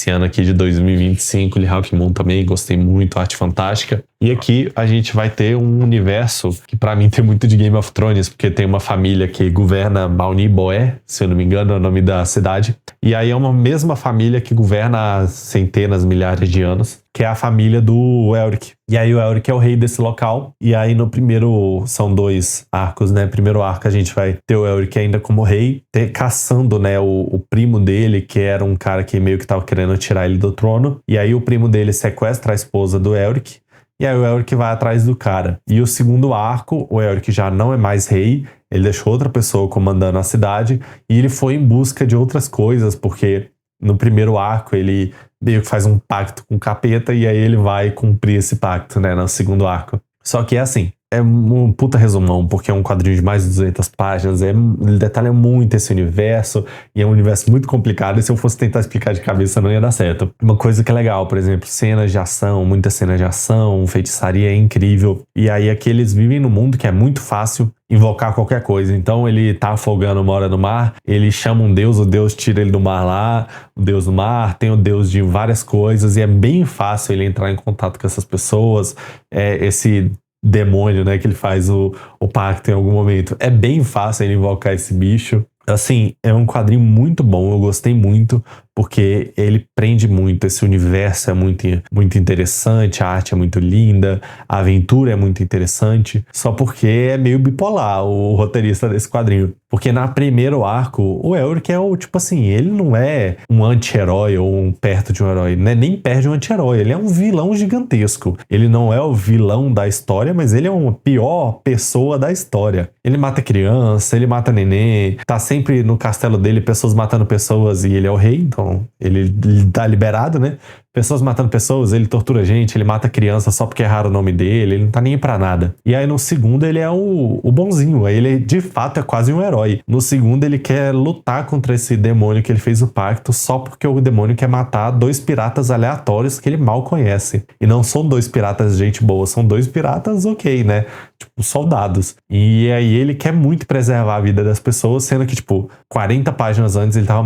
ano aqui de 2025. Li Hawk Moon também, gostei muito. Arte fantástica. E aqui a gente vai ter um universo que pra mim tem muito de Game of Thrones, porque tem uma família que governa Bauni Boé, se eu não me engano é o nome da cidade. E aí é uma mesma família que governa há centenas, milhares de anos, que é a família do Elric. E aí o Elric é o rei desse local. E aí no primeiro, são 2 arcos, né? Primeiro arco a gente vai ter o Elric ainda como rei, caçando, né, o primo dele, que era um cara que meio que tava querendo tirar ele do trono. E aí o primo dele sequestra a esposa do Elric. E aí o Elric vai atrás do cara. E o segundo arco, o Elric já não é mais rei, ele deixou outra pessoa comandando a cidade e ele foi em busca de outras coisas, porque no primeiro arco ele meio que faz um pacto com o capeta e aí ele vai cumprir esse pacto, né, no segundo arco. Só que é assim, é um puta resumão, porque é um quadrinho de mais de 200 páginas, ele detalha muito esse universo, e é um universo muito complicado, e se eu fosse tentar explicar de cabeça não ia dar certo. Uma coisa que é legal, por exemplo, cenas de ação, muitas cenas de ação, feitiçaria é incrível, e aí aqui eles vivem num mundo que é muito fácil invocar qualquer coisa. Então ele tá afogando uma hora no mar, ele chama um deus, o deus tira ele do mar lá, o deus do mar, tem o deus de várias coisas, e é bem fácil ele entrar em contato com essas pessoas, esse demônio, né, que ele faz o pacto em algum momento. É bem fácil ele invocar esse bicho. Assim, é um quadrinho muito bom, eu gostei muito, porque ele prende muito, esse universo é muito, muito interessante, a arte é muito linda, a aventura é muito interessante, só porque é meio bipolar o roteirista desse quadrinho. Porque na primeiro arco, o Elric é tipo assim, ele não é um anti-herói ou perto de um herói, não é nem perto de um anti-herói, ele é um vilão gigantesco. Ele não é o vilão da história, mas ele é uma pior pessoa da história. Ele mata criança, ele mata neném, tá sempre no castelo dele pessoas matando pessoas e ele é o rei, então ele tá liberado, né? Pessoas matando pessoas, ele tortura gente, ele mata criança só porque erraram o nome dele, ele não tá nem pra nada. E aí no segundo ele é o bonzinho, aí ele de fato é quase um herói. herói. No segundo, ele quer lutar contra esse demônio que ele fez o pacto só porque o demônio quer matar 2 piratas aleatórios que ele mal conhece. E não são 2 piratas de gente boa, são 2 piratas ok, né? Tipo, soldados. E aí ele quer muito preservar a vida das pessoas, sendo que, tipo, 40 páginas antes ele tava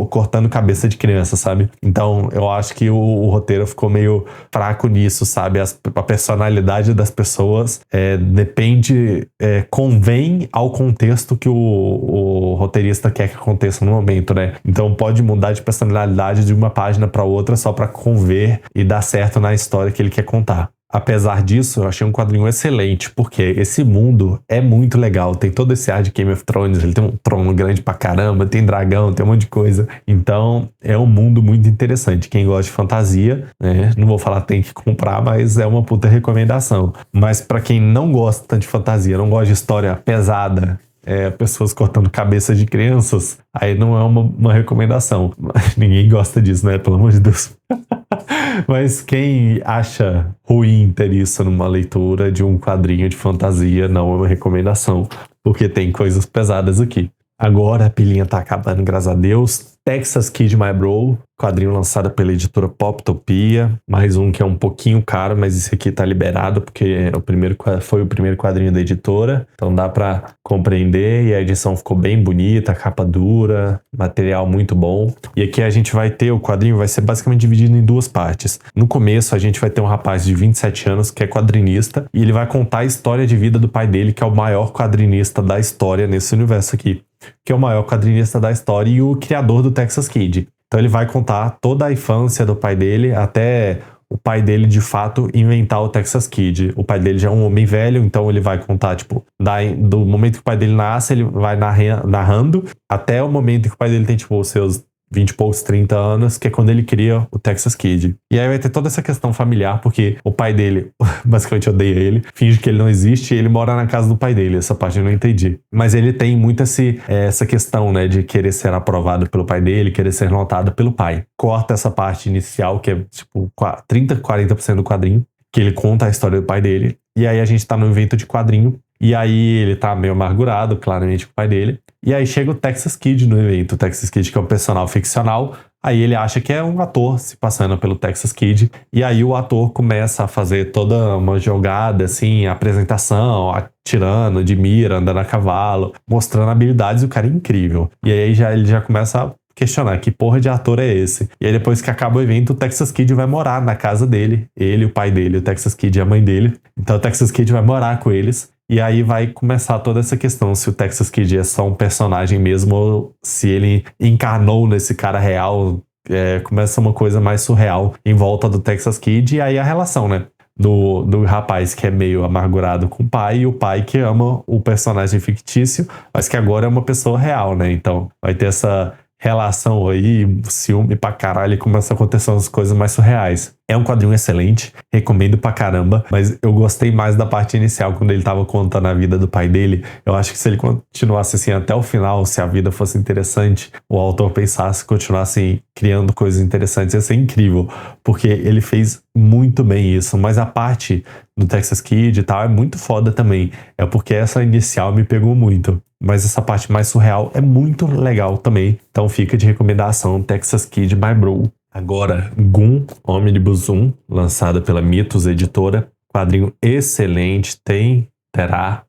cortando cabeça de criança, sabe? Então, eu acho que o roteiro ficou meio fraco nisso, sabe? A personalidade das pessoas convém ao contexto que o roteirista quer que aconteça no momento, né? Então, pode mudar de personalidade de uma página para outra só para conver e dar certo na história que ele quer contar. Apesar disso, eu achei um quadrinho excelente, porque esse mundo é muito legal. Tem todo esse ar de Game of Thrones, ele tem um trono grande pra caramba, tem dragão, tem um monte de coisa. Então, é um mundo muito interessante. Quem gosta de fantasia, né? Não vou falar tem que comprar, mas é uma puta recomendação. Mas pra quem não gosta de fantasia, não gosta de história pesada, pessoas cortando cabeças de crianças, aí não é uma recomendação. Ninguém gosta disso, né? Pelo amor de Deus. Mas quem acha ruim ter isso numa leitura de um quadrinho de fantasia, não é uma recomendação, porque tem coisas pesadas aqui. Agora a pilinha tá acabando, graças a Deus. Texas Kid My Bro, quadrinho lançado pela editora Poptopia. Mais um que é um pouquinho caro, mas esse aqui tá liberado porque foi o primeiro quadrinho da editora. Então dá pra compreender e a edição ficou bem bonita, capa dura, material muito bom. E aqui a gente vai ter, o quadrinho vai ser basicamente dividido em 2 partes. No começo a gente vai ter um rapaz de 27 anos que é quadrinista e ele vai contar a história de vida do pai dele, que é o maior quadrinista da história nesse universo aqui. Que é o maior quadrinista da história e o criador do Texas Kid. Então ele vai contar toda a infância do pai dele até o pai dele de fato inventar o Texas Kid. O pai dele já é um homem velho, então ele vai contar, tipo, do momento que o pai dele nasce, ele vai narrando até o momento que o pai dele tem, tipo, os seus 20 e poucos, 30 anos, que é quando ele cria o Texas Kid. E aí vai ter toda essa questão familiar, porque o pai dele basicamente odeia ele, finge que ele não existe e ele mora na casa do pai dele. Essa parte eu não entendi. Mas ele tem muito essa questão, né, de querer ser aprovado pelo pai dele, querer ser notado pelo pai. Corta essa parte inicial, que é tipo 30, 40% do quadrinho, que ele conta a história do pai dele. E aí a gente tá no evento de quadrinho, e aí ele tá meio amargurado, claramente, com o pai dele. E aí chega o Texas Kid no evento. O Texas Kid, que é um personagem ficcional. Aí ele acha que é um ator se passando pelo Texas Kid. E aí o ator começa a fazer toda uma jogada, assim, apresentação, atirando de mira, andando a cavalo, mostrando habilidades. E o cara é incrível. E aí ele já começa a questionar que porra de ator é esse. E aí depois que acaba o evento, o Texas Kid vai morar na casa dele. Ele, o pai dele, o Texas Kid e a mãe dele. Então o Texas Kid vai morar com eles. E aí vai começar toda essa questão se o Texas Kid é só um personagem mesmo ou se ele encarnou nesse cara real. Começa uma coisa mais surreal em volta do Texas Kid. E aí a relação, né? Do rapaz que é meio amargurado com o pai e o pai que ama o personagem fictício, mas que agora é uma pessoa real, né? Então vai ter essa relação aí, ciúme pra caralho, e começa a acontecer umas coisas mais surreais. É um quadrinho excelente, recomendo pra caramba, mas eu gostei mais da parte inicial, quando ele tava contando a vida do pai dele. Eu acho que se ele continuasse assim até o final, se a vida fosse interessante, o autor pensasse, continuasse criando coisas interessantes, ia ser incrível, porque ele fez muito bem isso, mas a parte do Texas Kid e tal é muito foda também, é porque essa inicial me pegou muito. Mas essa parte mais surreal é muito legal também. Então fica de recomendação Texas Kid My Bro. Agora, Gun, Omnibus 1, lançada pela Mitos Editora. Quadrinho excelente, terá.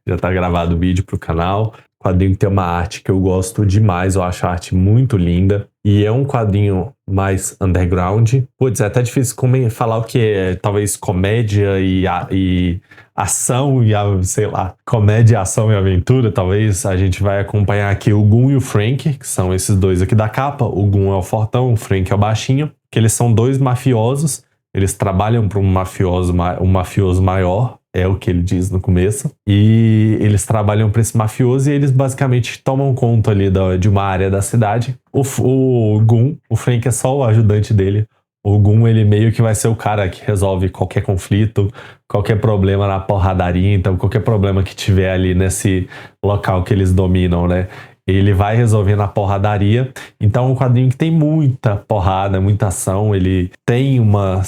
Já tá gravado o vídeo pro canal. Quadrinho que tem uma arte que eu gosto demais, eu acho a arte muito linda. E é um quadrinho mais underground. Putz, é até difícil falar o que é. Talvez comédia e ação e, sei lá, comédia, ação e aventura. Talvez a gente vai acompanhar aqui o Gun e o Frank, que são esses dois aqui da capa. O Gun é o fortão, o Frank é o baixinho. Que eles são 2 mafiosos. Eles trabalham para um mafioso maior. É o que ele diz no começo. E eles trabalham para esse mafioso e eles basicamente tomam conta ali de uma área da cidade. O Gun, o Frank é só o ajudante dele. O Gun, ele meio que vai ser o cara que resolve qualquer conflito, qualquer problema na porradaria. Então, qualquer problema que tiver ali nesse local que eles dominam, né? ele vai resolvendo a porradaria. Então é um quadrinho que tem muita porrada, muita ação. Ele tem uma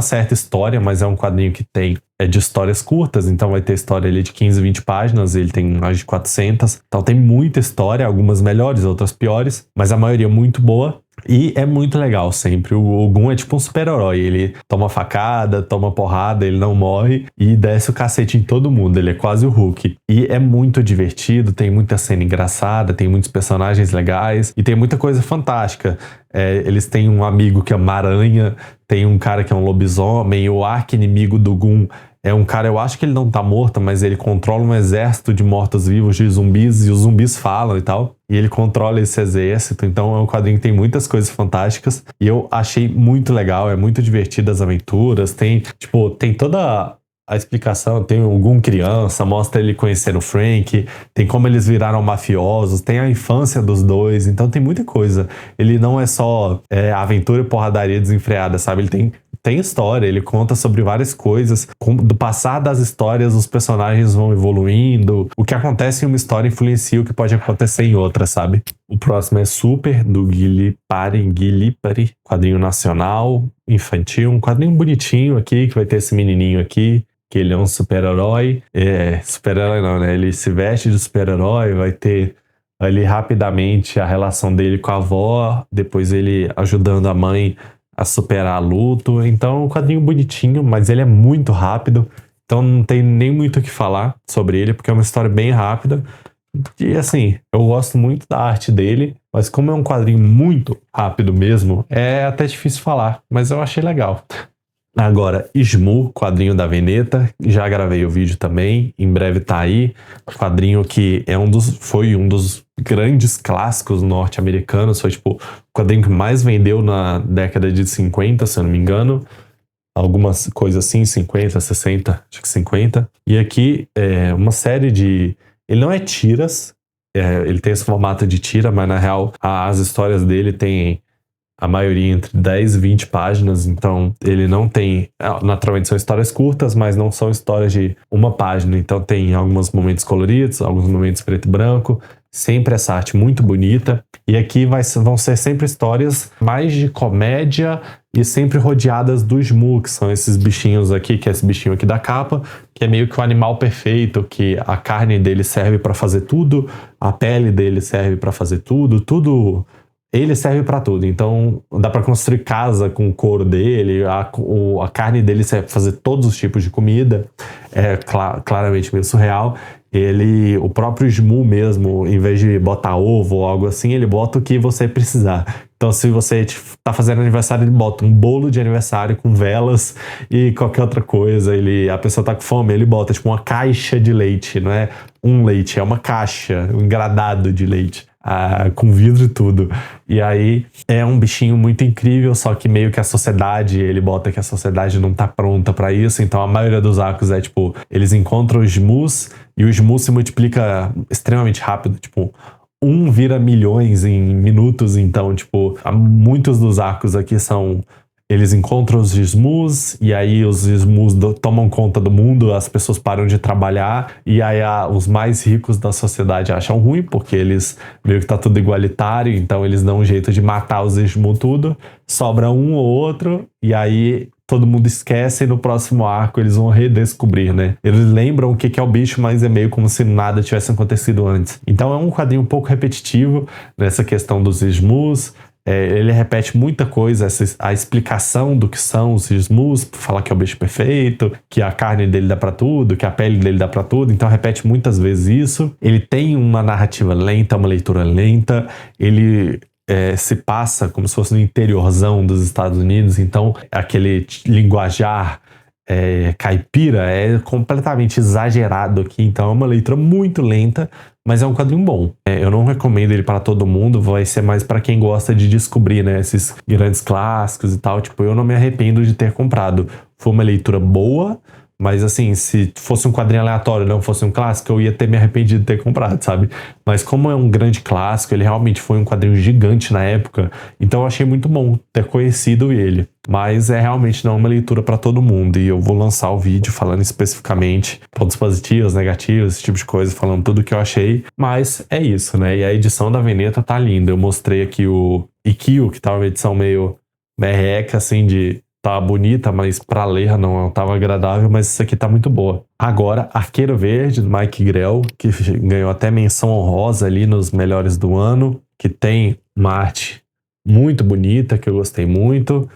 certa história, mas é um quadrinho que é de histórias curtas, então vai ter história ali de 15, 20 páginas, ele tem mais de 400. Então tem muita história, algumas melhores, outras piores, mas a maioria muito boa. E é muito legal sempre. O Gun é tipo um super-herói. Ele toma facada, toma porrada, ele não morre e desce o cacete em todo mundo. Ele é quase o Hulk. E é muito divertido, tem muita cena engraçada, tem muitos personagens legais e tem muita coisa fantástica. Eles têm um amigo que é uma aranha, tem um cara que é um lobisomem, o arqui-inimigo do Gun é um cara, eu acho que ele não tá morto, mas ele controla um exército de mortos-vivos, de zumbis, e os zumbis falam e tal. E ele controla esse exército, então é um quadrinho que tem muitas coisas fantásticas. E eu achei muito legal, é muito divertido as aventuras. Tem toda a explicação, tem o Gun criança, mostra ele conhecendo o Frank, tem como eles viraram mafiosos, tem a infância dos dois, então tem muita coisa. Ele não é só aventura e porradaria desenfreada, sabe? Ele tem história, ele conta sobre várias coisas. Do passar das histórias, os personagens vão evoluindo. O que acontece em uma história influencia o que pode acontecer em outra, sabe? O próximo é Super, do Guilipari, quadrinho nacional, infantil. Um quadrinho bonitinho aqui, que vai ter esse menininho aqui, que ele é um super-herói. Super-herói não, né? Ele se veste de super-herói, vai ter ali rapidamente a relação dele com a avó, depois ele ajudando a mãe a superar luto. Então é um quadrinho bonitinho, mas ele é muito rápido, então não tem nem muito o que falar sobre ele, porque é uma história bem rápida. E assim, eu gosto muito da arte dele, mas como é um quadrinho muito rápido mesmo, é até difícil falar, mas eu achei legal. Agora, Shmoo, quadrinho da Veneta, já gravei o vídeo também, em breve tá aí. Quadrinho que foi um dos grandes clássicos norte-americanos, foi tipo o quadrinho que mais vendeu na década de 50, se eu não me engano. Algumas coisas assim, 50, 60, acho que 50. E aqui é uma série de... Ele não é tiras, ele tem esse formato de tira, mas na real as histórias dele tem... a maioria entre 10 e 20 páginas, então ele não tem... Naturalmente são histórias curtas, mas não são histórias de uma página, então tem alguns momentos coloridos, alguns momentos preto e branco, sempre essa arte muito bonita. E aqui vão ser sempre histórias mais de comédia e sempre rodeadas do Shmoo, que são esses bichinhos aqui, que é esse bichinho aqui da capa, que é meio que o animal perfeito, que a carne dele serve para fazer tudo, a pele dele serve para fazer tudo... Ele serve pra tudo, então dá pra construir casa com o couro dele, a carne dele serve pra fazer todos os tipos de comida, é claramente meio surreal. O próprio Shmoo mesmo, em vez de botar ovo ou algo assim, ele bota o que você precisar. Então se você tá fazendo aniversário, ele bota um bolo de aniversário com velas e qualquer outra coisa. A pessoa tá com fome, ele bota tipo uma caixa de leite, não é um leite, é uma caixa, um engradado de leite. Com vidro e tudo. E aí é um bichinho muito incrível, só que meio que a sociedade, ele bota que a sociedade não tá pronta pra isso, então a maioria dos arcos é tipo, eles encontram os Shmoos e o Shmoo se multiplica extremamente rápido, tipo, vira milhões em minutos, então tipo, muitos dos arcos aqui são... Eles encontram os Shmoos e aí os Shmoos tomam conta do mundo, as pessoas param de trabalhar e aí os mais ricos da sociedade acham ruim, porque eles meio que tá tudo igualitário, então eles dão um jeito de matar os Shmoo tudo, sobra um ou outro e aí todo mundo esquece e no próximo arco eles vão redescobrir, né? Eles lembram o que é o bicho, mas é meio como se nada tivesse acontecido antes. Então é um quadrinho um pouco repetitivo nessa questão dos Shmoos. Ele repete muita coisa, a explicação do que são os Shmoos, falar que é o bicho perfeito, que a carne dele dá pra tudo, que a pele dele dá pra tudo, então repete muitas vezes isso. Ele tem uma narrativa lenta, uma leitura lenta, ele se passa como se fosse no interiorzão dos Estados Unidos, então aquele linguajar caipira é completamente exagerado aqui, então é uma leitura muito lenta, mas é um quadrinho bom. Eu não recomendo ele para todo mundo, vai ser mais para quem gosta de descobrir, né, esses grandes clássicos e tal. Tipo, eu não me arrependo de ter comprado. Foi uma leitura boa, Mas assim, se fosse um quadrinho aleatório, não fosse um clássico, eu ia ter me arrependido de ter comprado, sabe? Mas como é um grande clássico, ele realmente foi um quadrinho gigante na época, então eu achei muito bom ter conhecido ele. Mas é realmente não uma leitura para todo mundo, e eu vou lançar o vídeo falando especificamente pontos positivos, negativos, esse tipo de coisa, falando tudo que eu achei. Mas é isso, né? E a edição da Veneta tá linda. Eu mostrei aqui o Ikkyo, que tá uma edição meio merreca, assim, de tá bonita, mas pra ler não tava agradável, mas isso aqui tá muito boa. Agora, Arqueiro Verde, do Mike Grell, que ganhou até menção honrosa ali nos melhores do ano, que tem uma arte muito bonita, que eu gostei muito.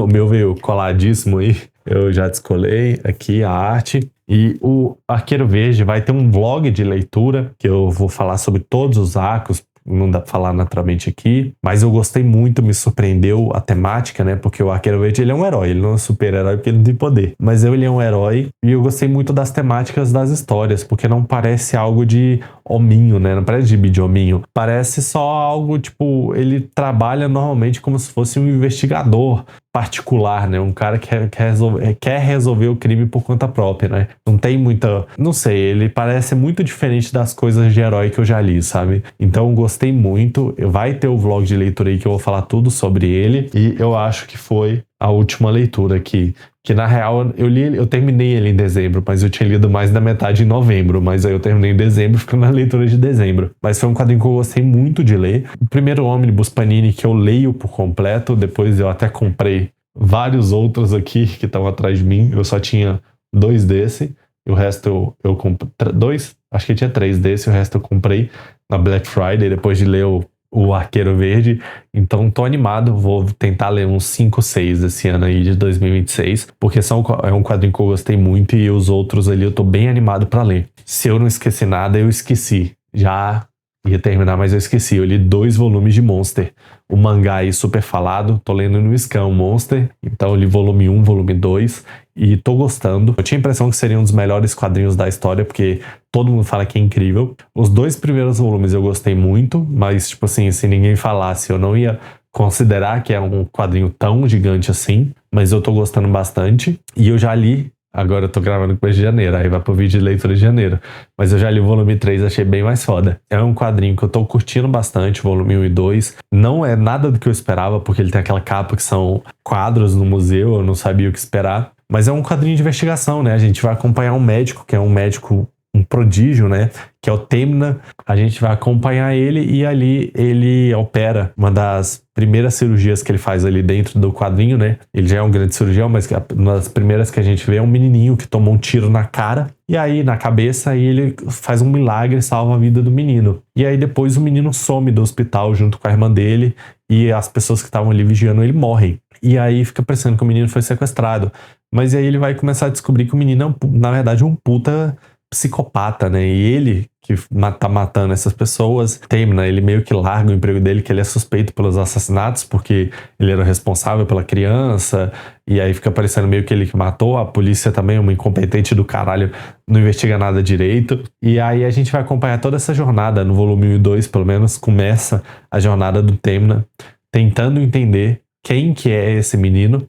O meu veio coladíssimo aí, eu já descolei aqui a arte. E o Arqueiro Verde vai ter um vlog de leitura, que eu vou falar sobre todos os arcos, não dá pra falar naturalmente aqui, mas eu gostei muito, me surpreendeu a temática, né, porque o Arqueiro Verde, ele é um herói, ele não é um super-herói porque ele não tem poder, mas ele é um herói, e eu gostei muito das temáticas das histórias, porque não parece algo de hominho, né, não parece gibi de hominho, parece só algo, tipo, ele trabalha normalmente como se fosse um investigador particular, né, um cara que quer resolver o crime por conta própria, né, não tem muita, não sei, ele parece muito diferente das coisas de herói que eu já li, sabe, então gostei muito, vai ter o vlog de leitura aí que eu vou falar tudo sobre ele, e eu acho que foi a última leitura aqui, que na real eu terminei ele em dezembro, mas eu tinha lido mais da metade em novembro, mas aí eu terminei em dezembro, ficando na leitura de dezembro. Mas foi um quadrinho que eu gostei muito de ler. O primeiro Ônibus Panini que eu leio por completo, depois eu até comprei vários outros aqui que estão atrás de mim, eu só tinha 2 desse, e o resto eu comprei, 2? Acho que tinha 3 desse, o resto eu comprei na Black Friday, depois de ler o Arqueiro Verde, então tô animado, vou tentar ler uns 5, 6 esse ano aí de 2026, porque é um quadrinho que eu gostei muito e os outros ali eu tô bem animado pra ler. Se eu não esqueci nada, eu esqueci. Já ia terminar, mas eu esqueci. Eu li 2 volumes de Monster. O mangá aí super falado, tô lendo no Scan Monster, então eu li volume 1, volume 2, e tô gostando. Eu tinha a impressão que seria um dos melhores quadrinhos da história, porque todo mundo fala que é incrível. Os 2 primeiros volumes eu gostei muito, mas, tipo assim, se ninguém falasse, eu não ia considerar que é um quadrinho tão gigante assim, mas eu tô gostando bastante. E eu já li, agora eu tô gravando no mês de janeiro, aí vai pro vídeo de leitura de janeiro, mas eu já li o volume 3, achei bem mais foda. É um quadrinho que eu tô curtindo bastante, volume 1 e 2. Não é nada do que eu esperava, porque ele tem aquela capa que são quadros no museu, eu não sabia o que esperar. Mas é um quadrinho de investigação, né? A gente vai acompanhar um médico, que é um médico, um prodígio, né? Que é o Temna. A gente vai acompanhar ele e ali ele opera uma das primeiras cirurgias que ele faz ali dentro do quadrinho, né? Ele já é um grande cirurgião, mas uma das primeiras que a gente vê é um menininho que tomou um tiro na cara e aí na cabeça, e ele faz um milagre e salva a vida do menino. E aí depois o menino some do hospital junto com a irmã dele e as pessoas que estavam ali vigiando ele morrem. E aí fica parecendo que o menino foi sequestrado. Mas aí ele vai começar a descobrir que o menino é, na verdade, um puta psicopata, né? E ele que tá matando essas pessoas, termina, ele meio que larga o emprego dele, que ele é suspeito pelos assassinatos, porque ele era o responsável pela criança, e aí fica parecendo meio que ele que matou, a polícia também é uma incompetente do caralho, não investiga nada direito, e aí a gente vai acompanhar toda essa jornada, no volume 1 e 2, pelo menos, começa a jornada do Temna, tentando entender quem que é esse menino,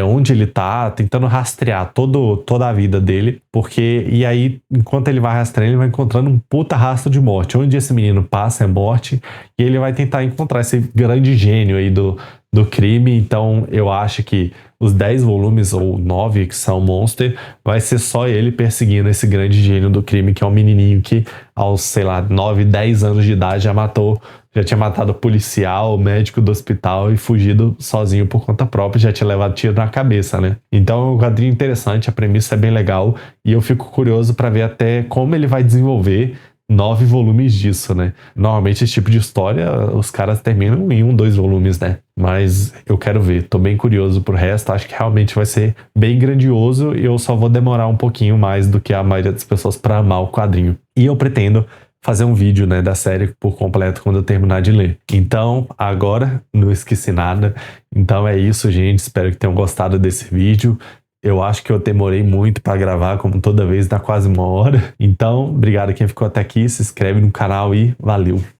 onde ele tá, tentando rastrear toda a vida dele, porque, e aí, enquanto ele vai rastreando, ele vai encontrando um puta rastro de morte, onde esse menino passa é morte, e ele vai tentar encontrar esse grande gênio aí do crime. Então eu acho que os 10 volumes, ou 9 que são Monster, vai ser só ele perseguindo esse grande gênio do crime, que é um menininho que aos, sei lá, 9, 10 anos de idade já tinha matado o policial, o médico do hospital e fugido sozinho por conta própria, já tinha levado tiro na cabeça, né? Então é um quadrinho interessante, a premissa é bem legal e eu fico curioso para ver até como ele vai desenvolver 9 volumes disso, né? Normalmente esse tipo de história os caras terminam em 1, 2 volumes, né? Mas eu quero ver, tô bem curioso pro resto, acho que realmente vai ser bem grandioso e eu só vou demorar um pouquinho mais do que a maioria das pessoas para amar o quadrinho. E eu pretendo fazer um vídeo, né, da série por completo quando eu terminar de ler. Então, agora, não esqueci nada. Então é isso, gente. Espero que tenham gostado desse vídeo. Eu acho que eu demorei muito para gravar, como toda vez, dá quase 1 hora. Então, obrigado a quem ficou até aqui. Se inscreve no canal e valeu!